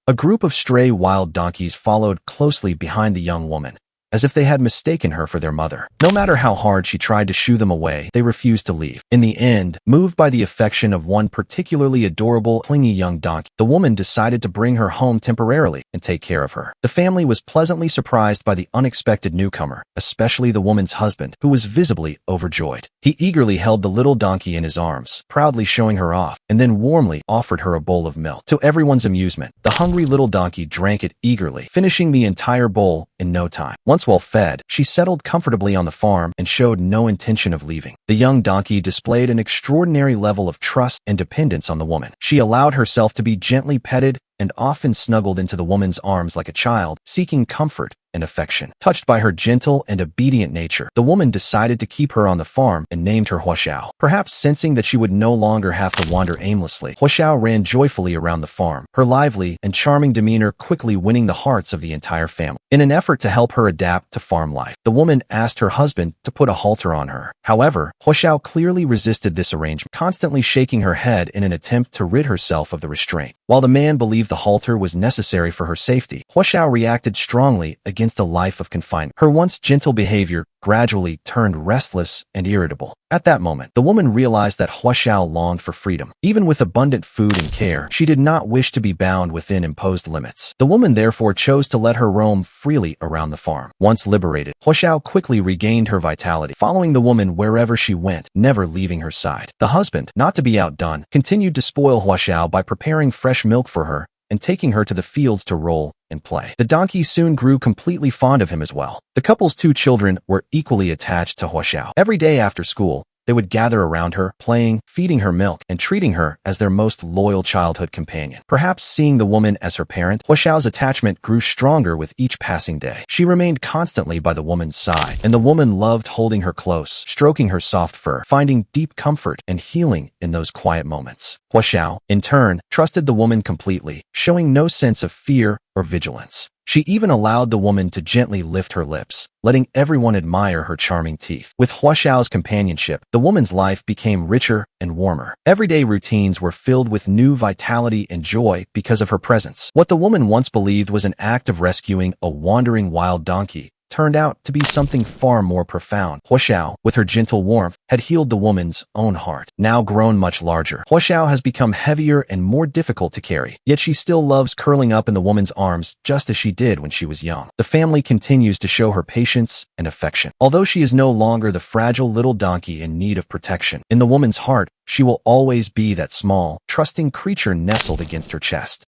A group of stray wild donkeys followed closely behind the young woman, as if they had mistaken her for their mother. No matter how hard she tried to shoo them away, they refused to leave. In the end, moved by the affection of one particularly adorable, clingy young donkey, the woman decided to bring her home temporarily and take care of her. The family was pleasantly surprised by the unexpected newcomer, especially the woman's husband, who was visibly overjoyed. He eagerly held the little donkey in his arms, proudly showing her off, and then warmly offered her a bowl of milk. To everyone's amusement, the hungry little donkey drank it eagerly, finishing the entire bowl in no time. Once well fed, she settled comfortably on the farm and showed no intention of leaving. The young donkey displayed an extraordinary level of trust and dependence on the woman. She allowed herself to be gently petted and often snuggled into the woman's arms like a child, seeking comfort and affection. Touched by her gentle and obedient nature, the woman decided to keep her on the farm and named her Huashao. Perhaps sensing that she would no longer have to wander aimlessly, Huashao ran joyfully around the farm, her lively and charming demeanor quickly winning the hearts of the entire family. In an effort to help her adapt to farm life, the woman asked her husband to put a halter on her. However, Huashao clearly resisted this arrangement, constantly shaking her head in an attempt to rid herself of the restraint. While the man believed the halter was necessary for her safety, Huashao reacted strongly against a life of confinement. Her once gentle behavior gradually turned restless and irritable. At that moment, the woman realized that Huashao longed for freedom. Even with abundant food and care, she did not wish to be bound within imposed limits. The woman therefore chose to let her roam freely around the farm. Once liberated, Huashao quickly regained her vitality, following the woman wherever she went, never leaving her side. The husband, not to be outdone, continued to spoil Huashao by preparing fresh milk for her and taking her to the fields to roll and play. The donkey soon grew completely fond of him as well. The couple's two children were equally attached to Huashao. Every day after school, they would gather around her, playing, feeding her milk, and treating her as their most loyal childhood companion. Perhaps seeing the woman as her parent, Huashao's attachment grew stronger with each passing day. She remained constantly by the woman's side, and the woman loved holding her close, stroking her soft fur, finding deep comfort and healing in those quiet moments. Huashao, in turn, trusted the woman completely, showing no sense of fear or vigilance. She even allowed the woman to gently lift her lips, letting everyone admire her charming teeth. With Huashao's companionship, the woman's life became richer and warmer. Everyday routines were filled with new vitality and joy because of her presence. What the woman once believed was an act of rescuing a wandering wild donkey turned out to be something far more profound. Huashao, with her gentle warmth, had healed the woman's own heart. Now grown much larger, Huashao has become heavier and more difficult to carry, yet she still loves curling up in the woman's arms just as she did when she was young. The family continues to show her patience and affection. Although she is no longer the fragile little donkey in need of protection, in the woman's heart, she will always be that small, trusting creature nestled against her chest.